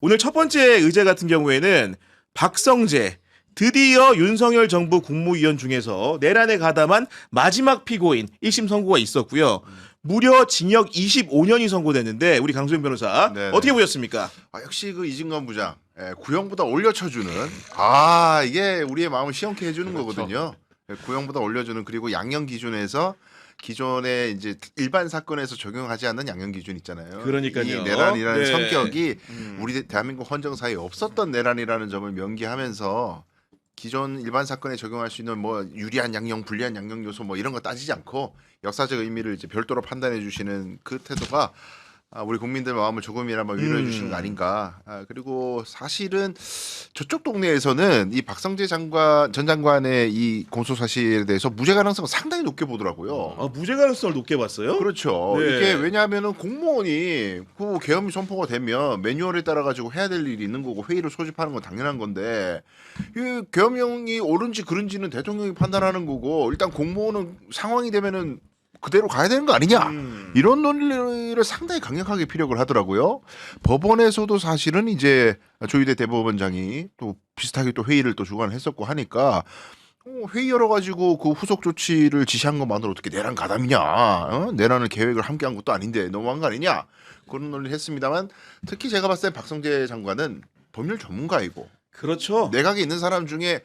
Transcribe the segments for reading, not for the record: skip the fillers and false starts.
오늘 첫 번째 의제 같은 경우에는 박성재, 드디어 윤석열 정부 국무위원 중에서 내란에 가담한 마지막 피고인 1심 선고가 있었고요. 무려 징역 25년이 선고됐는데 우리 강수영 변호사 네네. 어떻게 보셨습니까? 역시 그 이진관 부장 구형보다 올려쳐주는 이게 우리의 마음을 시원케 해주는 그렇죠. 거거든요. 구형보다 올려주는 그리고 양형 기준에서 기존에 이제 일반 사건에서 적용하지 않는 양형 기준 있잖아요. 그러니까요. 이 내란이라는 네. 성격이 우리 대한민국 헌정사에 없었던 내란이라는 점을 명기하면서 기존 일반 사건에 적용할 수 있는 뭐 유리한 양형, 불리한 양형 요소 뭐 이런 거 따지지 않고 역사적 의미를 이제 별도로 판단해 주시는 그 태도가 우리 국민들 마음을 조금이나마 위로해 주시는 거 아닌가. 그리고 사실은 저쪽 동네에서는 이 박성재 전 장관의 이 공소 사실에 대해서 무죄 가능성을 상당히 높게 보더라고요. 무죄 가능성을 높게 봤어요? 그렇죠. 네. 이게 왜냐하면은 공무원이 그 계엄이 선포가 되면 매뉴얼에 따라 가지고 해야 될 일이 있는 거고 회의를 소집하는 건 당연한 건데 이 계엄령이 옳은지 그른지는 대통령이 판단하는 거고 일단 공무원은 상황이 되면은 그대로 가야 되는 거 아니냐 이런 논리를 상당히 강력하게 피력을 하더라고요. 법원에서도 사실은 이제 조희대 대법원장이 또 비슷하게 또 회의를 또 주관했었고 하니까 회의 열어가지고 그 후속 조치를 지시한 것만으로 어떻게 내란 가담이냐, 내란을 계획을 함께한 것도 아닌데 너무한 거 아니냐 그런 논리를 했습니다만 특히 제가 봤을 때 박성재 장관은 법률 전문가이고 그렇죠. 내각에 있는 사람 중에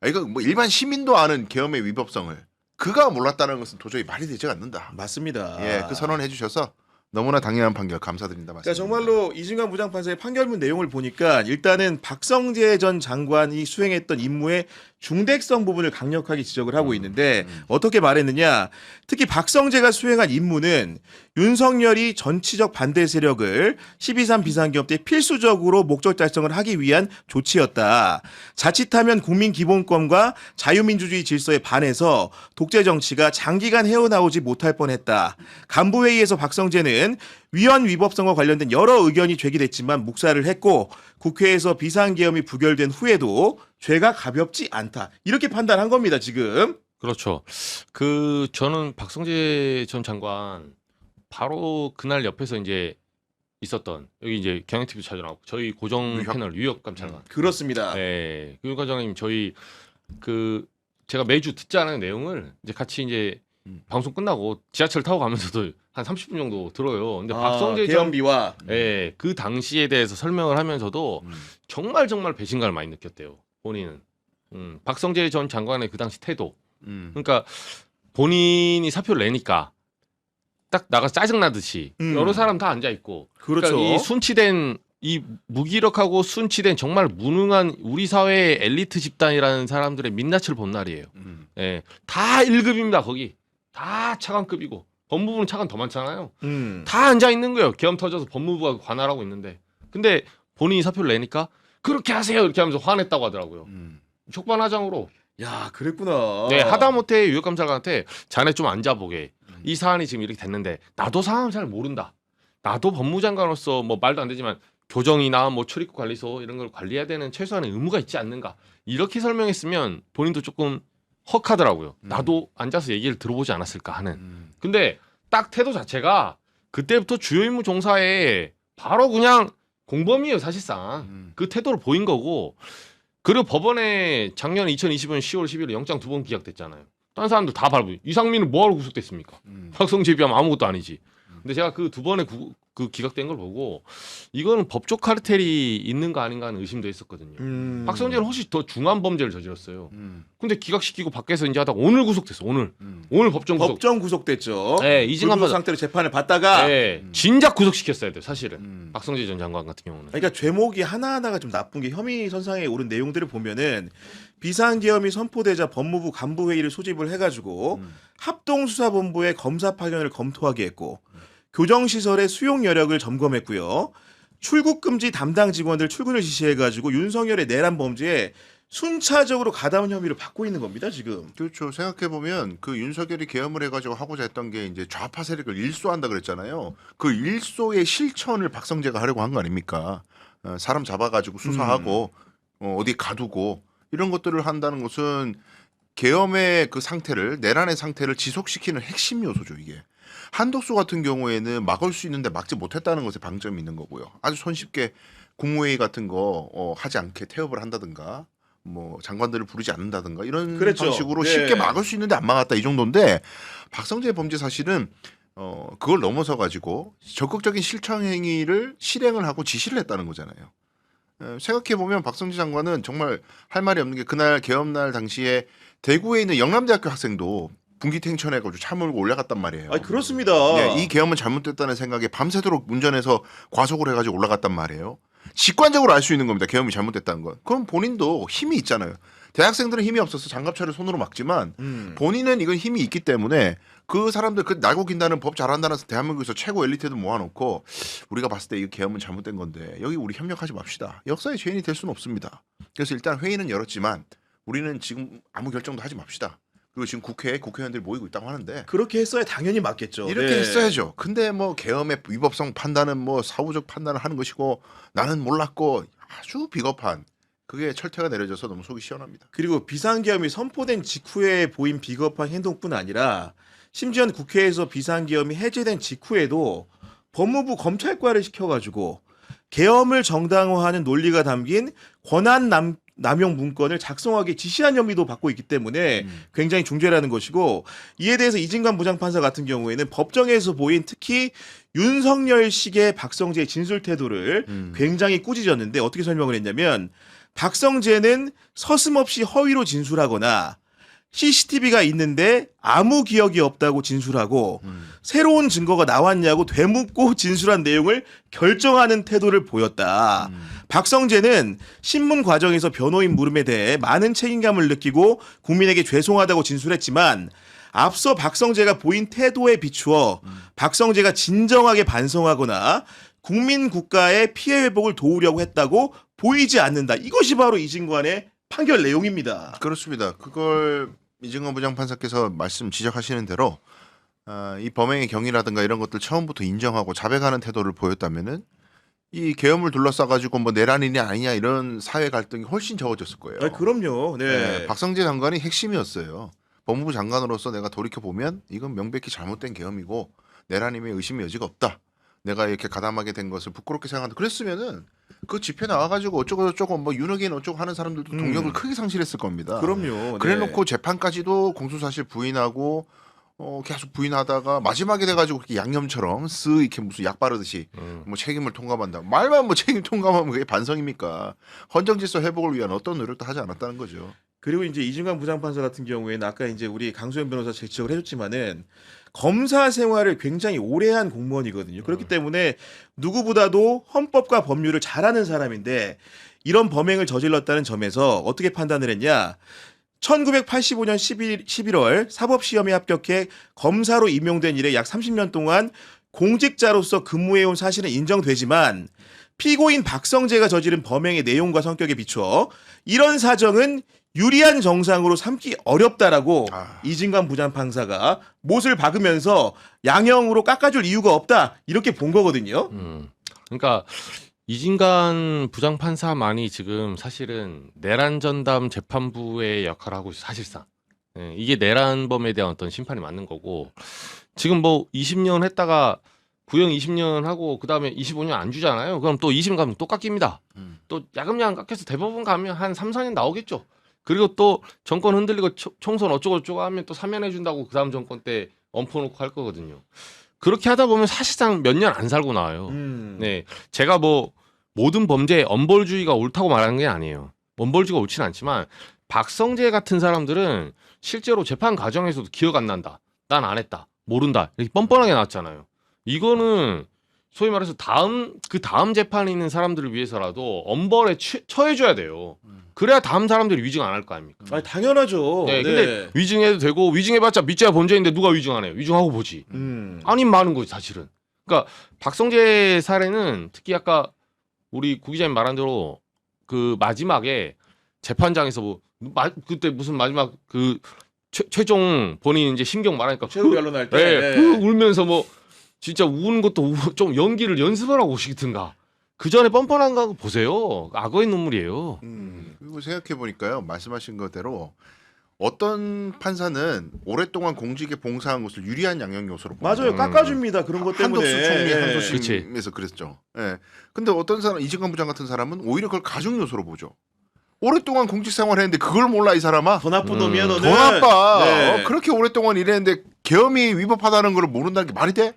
이거 뭐 일반 시민도 아는 계엄의 위법성을 그가 몰랐다는 것은 도저히 말이 되지 않는다. 맞습니다. 그 선언해 주셔서 너무나 당연한 판결 감사드린다 그러니까 말씀드립니다. 정말로 이진관 부장판사의 판결문 내용을 보니까 일단은 박성재 전 장관이 수행했던 임무의 중대성 부분을 강력하게 지적을 하고 있는데 어떻게 말했느냐. 특히 박성재가 수행한 임무는 윤석열이 정치적 반대 세력을 12.3 비상계엄 때 필수적으로 목적 달성을 하기 위한 조치였다. 자칫하면 국민기본권과 자유민주주의 질서에 반해서 독재 정치가 장기간 헤어나오지 못할 뻔했다. 간부회의에서 박성재는 위헌 위법성과 관련된 여러 의견이 제기됐지만 묵살을 했고 국회에서 비상계엄이 부결된 후에도 죄가 가볍지 않다. 이렇게 판단한 겁니다, 지금. 그렇죠. 저는 박성재 전 장관 바로 그날 옆에서 이제 있었던 여기 이제 경향TV 찾아나왔고 저희 고정 패널 유혁 감찰관. 그렇습니다. 네, 유혁 과장님 저희 제가 매주 듣지 않은 내용을 이제 같이 이제 방송 끝나고 지하철 타고 가면서도 한 30분 정도 들어요. 근데 박성재 전 계엄비와 그 당시에 대해서 설명을 하면서도 정말 배신감을 많이 느꼈대요. 본인은. 박성재 전 장관의 그 당시 태도. 그러니까 본인이 사표를 내니까 딱 나가 짜증나듯이 여러 사람 다 앉아 있고. 그렇죠. 그러니까 이 순치된 이 무기력하고 순치된 정말 무능한 우리 사회의 엘리트 집단이라는 사람들의 민낯을 본 날이에요. 다 1급입니다. 거기. 다 차관급이고. 법무부는 차관 더 많잖아요. 다 앉아 있는 거예요. 계엄 터져서 법무부가 관할하고 있는데. 근데 본인이 사표를 내니까 그렇게 하세요. 이렇게 하면서 화냈다고 하더라고요. 촉반하장으로. 야, 그랬구나. 네, 하다못해 유역감찰관한테 자네 좀 앉아보게. 이 사안이 지금 이렇게 됐는데 나도 상황을 잘 모른다. 나도 법무장관으로서 뭐 말도 안 되지만 교정이나 뭐 출입국 관리소 이런 걸 관리해야 되는 최소한의 의무가 있지 않는가. 이렇게 설명했으면 본인도 조금 헉하더라고요. 나도 앉아서 얘기를 들어보지 않았을까 하는. 근데 딱 태도 자체가 그때부터 주요 임무 종사에 바로 그냥 공범이에요, 사실상. 그 태도를 보인 거고. 그리고 법원에 작년 2020년 10월 11일 영장 2번 기각됐잖아요. 다른 사람들 다 밟고. 이상민은 뭐하러 구속됐습니까? 박성재에 비하면 아무것도 아니지. 근데 제가 그 두 번의 그 기각된 걸 보고 이거는 법적 카르텔이 있는 거 아닌가 하는 의심도 했었거든요. 박성재는 훨씬 더 중한 범죄를 저질렀어요. 근데 기각시키고 밖에서 이제 하다가 오늘 구속됐어. 오늘 법정 구속. 법정 구속됐죠. 네, 이진관 불구속 상태로 재판을 받다가 네, 진작 구속시켰어야 돼요, 사실은. 박성재 전 장관 같은 경우는. 그러니까 죄목이 하나하나가 좀 나쁜 게 혐의 선상에 오른 내용들을 보면은 비상계엄이 선포되자 법무부 간부회의를 소집을 해가지고 합동수사본부의 검사 파견을 검토하게 했고 교정시설의 수용 여력을 점검했고요. 출국 금지 담당 직원들 출근을 지시해가지고 윤석열의 내란 범죄에 순차적으로 가담 혐의를 받고 있는 겁니다, 지금. 그렇죠. 생각해 보면 그 윤석열이 계엄을 해가지고 하고자 했던 게 이제 좌파 세력을 일소한다 그랬잖아요. 그 일소의 실천을 박성재가 하려고 한 거 아닙니까? 사람 잡아가지고 수사하고 어디 가두고 이런 것들을 한다는 것은 계엄의 그 상태를 내란의 상태를 지속시키는 핵심 요소죠, 이게. 한독수 같은 경우에는 막을 수 있는데 막지 못했다는 것에 방점이 있는 거고요. 아주 손쉽게 국무회의 같은 거 하지 않게 태업을 한다든가 뭐 장관들을 부르지 않는다든가 이런 그렇죠. 방식으로 네. 쉽게 막을 수 있는데 안 막았다 이 정도인데 박성재 범죄 사실은 그걸 넘어서 가지고 적극적인 실천 행위를 실행을 하고 지시를 했다는 거잖아요. 생각해 보면 박성재 장관은 정말 할 말이 없는 게 그날 개업날 당시에 대구에 있는 영남대학교 학생도 분기탱천해가지고 차 몰고 올라갔단 말이에요. 아, 그렇습니다. 네, 이 계엄은 잘못됐다는 생각에 밤새도록 운전해서 과속을 해가지고 올라갔단 말이에요. 직관적으로 알 수 있는 겁니다. 계엄이 잘못됐다는 건. 그럼 본인도 힘이 있잖아요. 대학생들은 힘이 없어서 장갑차를 손으로 막지만 본인은 이건 힘이 있기 때문에 그 사람들 그 날고 긴다는 법 잘한다는 대한민국에서 최고 엘리트들 모아놓고 우리가 봤을 때 이 계엄은 잘못된 건데 여기 우리 협력하지 맙시다. 역사의 죄인이 될 수는 없습니다. 그래서 일단 회의는 열었지만 우리는 지금 아무 결정도 하지 맙시다. 그리고 지금 국회에 국회의원들이 모이고 있다고 하는데 그렇게 했어야 당연히 맞겠죠. 이렇게 네. 했어야죠. 근데 뭐 계엄의 위법성 판단은 뭐 사후적 판단을 하는 것이고 나는 몰랐고 아주 비겁한 그게 철퇴가 내려져서 너무 속이 시원합니다. 그리고 비상계엄이 선포된 직후에 보인 비겁한 행동뿐 아니라 심지어는 국회에서 비상계엄이 해제된 직후에도 법무부 검찰과를 시켜가지고 계엄을 정당화하는 논리가 담긴 권한 남용 문건을 작성하기 지시한 혐의도 받고 있기 때문에 굉장히 중죄라는 것이고 이에 대해서 이진관 부장판사 같은 경우에는 법정에서 보인 특히 윤석열식의 박성재의 진술 태도를 굉장히 꾸짖었는데 어떻게 설명을 했냐면 박성재는 서슴없이 허위로 진술하거나 CCTV가 있는데 아무 기억이 없다고 진술하고 새로운 증거가 나왔냐고 되묻고 진술한 내용을 결정하는 태도를 보였다. 박성재는 신문 과정에서 변호인 물음에 대해 많은 책임감을 느끼고 국민에게 죄송하다고 진술했지만 앞서 박성재가 보인 태도에 비추어 박성재가 진정하게 반성하거나 국민 국가의 피해 회복을 도우려고 했다고 보이지 않는다. 이것이 바로 이진관의 판결 내용입니다. 그렇습니다. 그걸 이진관 부장판사께서 말씀 지적하시는 대로 이 범행의 경위라든가 이런 것들 처음부터 인정하고 자백하는 태도를 보였다면은 이 계엄을 둘러싸가지고 뭐 내란이냐 아니냐 이런 사회 갈등이 훨씬 적어졌을 거예요. 아, 그럼요. 네. 네, 박성재 장관이 핵심이었어요. 법무부 장관으로서 내가 돌이켜 보면 이건 명백히 잘못된 계엄이고 내란임에 의심의 여지가 없다. 내가 이렇게 가담하게 된 것을 부끄럽게 생각한다. 그랬으면은 그 집회 나와가지고 어쩌고 저쩌고 뭐 윤핵인 어쩌고 하는 사람들도 동력을 크게 상실했을 겁니다. 그럼요. 네. 그래놓고 재판까지도 공소사실 부인하고 계속 부인하다가 마지막에 돼가지고 그렇게 양념처럼 쓱 이렇게 무슨 약 바르듯이 뭐 책임을 통감한다. 말만 뭐 책임 통감하면 그게 반성입니까? 헌정질서 회복을 위한 어떤 노력도 하지 않았다는 거죠. 그리고 이제 이진관 부장판사 같은 경우에는 아까 이제 우리 강소연 변호사 지적을 해줬지만은 검사 생활을 굉장히 오래 한 공무원이거든요. 그렇기 때문에 누구보다도 헌법과 법률을 잘 아는 사람인데 이런 범행을 저질렀다는 점에서 어떻게 판단을 했냐? 1985년 11월 사법시험에 합격해 검사로 임용된 이래 약 30년 동안 공직자로서 근무해온 사실은 인정되지만 피고인 박성재가 저지른 범행의 내용과 성격에 비추어 이런 사정은 유리한 정상으로 삼기 어렵다라고 이진관 부장판사가 못을 박으면서 양형으로 깎아줄 이유가 없다 이렇게 본 거거든요. 그러니까 이진관 부장판사만이 지금 사실은 내란 전담 재판부의 역할을 하고 있어 사실상. 예, 이게 내란범에 대한 어떤 심판이 맞는 거고 지금 뭐 20년 했다가 구형 20년 하고 그다음에 25년 안 주잖아요. 그럼 또 20년 가면 또 깎입니다. 또 야금야금 깎여서 대법원 가면 한 3, 4년 나오겠죠. 그리고 또 정권 흔들리고 총선 어쩌고저쩌고 하면 또 사면해 준다고 그다음 정권 때 엎어놓고 할 거거든요. 그렇게 하다 보면 사실상 몇 년 안 살고 나와요. 네, 제가 뭐 모든 범죄에 엄벌주의가 옳다고 말하는 게 아니에요. 엄벌주의가 옳지는 않지만 박성재 같은 사람들은 실제로 재판 과정에서도 기억 안 난다. 난 안 했다. 모른다. 이렇게 뻔뻔하게 나왔잖아요. 이거는 소위 말해서 다음 재판에 있는 사람들을 위해서라도 엄벌에 처해줘야 돼요. 그래야 다음 사람들이 위증 안 할 거 아닙니까? 아니, 당연하죠. 네, 근데 위증해도 되고 위증해봤자 믿자야 범죄인데 누가 위증 안 해요? 위증하고 보지. 아닌 많은 거지 사실은. 그러니까 박성재 사례는 특히 아까 우리 구 기자님 말한 대로 그 마지막에 재판장에서 뭐 그때 무슨 마지막 그 최종 본인 이제 심경 말하니까 최후 변론할 때 네, 울면서 뭐 진짜 우는 것도 좀 연기를 연습을 하고 오시든가. 그 전에 뻔뻔한 거 보세요. 악어의 눈물이에요. 그리고 생각해 보니까요, 말씀하신 것대로 어떤 판사는 오랫동안 공직에 봉사한 것을 유리한 양형 요소로 봅니다. 맞아요. 깎아줍니다. 그런 것 때문에. 한덕수 총리 예. 항소심에서 그랬죠. 예. 근데 어떤 사람 이진관 부장 같은 사람은 오히려 그걸 가중 요소로 보죠. 오랫동안 공직 생활했는데 그걸 몰라 이 사람아. 더 나쁜 놈이야 너는. 더 나빠. 네. 그렇게 오랫동안 일했는데 계엄이 위법하다는 걸 모른다는 게 말이 돼?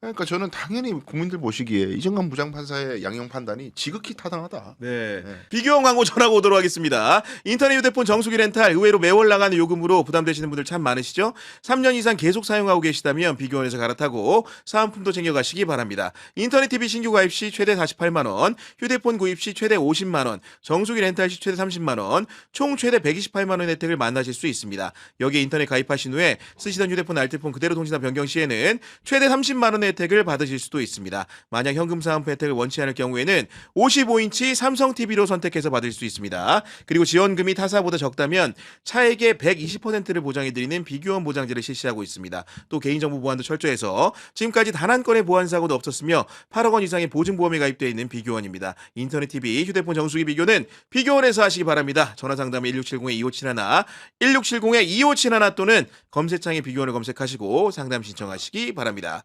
그러니까 저는 당연히 국민들 보시기에 이정관 부장판사의 양형 판단이 지극히 타당하다. 네. 네. 비교형 광고 전하고 오도록 하겠습니다. 인터넷 휴대폰 정수기 렌탈 의외로 매월 나가는 요금으로 부담되시는 분들 참 많으시죠? 3년 이상 계속 사용하고 계시다면 비교원에서 갈아타고 사은품도 챙겨가시기 바랍니다. 인터넷 TV 신규 가입 시 최대 48만 원, 휴대폰 구입 시 최대 50만 원, 정수기 렌탈 시 최대 30만 원, 총 최대 128만 원 혜택을 만나실 수 있습니다. 여기에 인터넷 가입하신 후에 쓰시던 휴대폰 알뜰폰 그대로 통신사 변경 시에는 최대 30만 원의 혜택을 받으실 수도 있습니다. 만약 현금 사은품 혜택을 원치 않을 경우에는 55인치 삼성 TV로 선택해서 받을 수 있습니다. 그리고 지원금이 타사보다 적다면 차액의 120%를 보장해드리는 비교원 보장제를 실시하고 있습니다. 또 개인정보 보안도 철저해서 지금까지 단 한 건의 보안 사고도 없었으며 8억 원 이상의 보증보험이 가입되어 있는 비교원입니다. 인터넷 TV, 휴대폰 정수기 비교는 비교원에서 하시기 바랍니다. 전화상담 1670-2571, 1670-2571 또는 검색창에 비교원을 검색하시고 상담 신청하시기 바랍니다.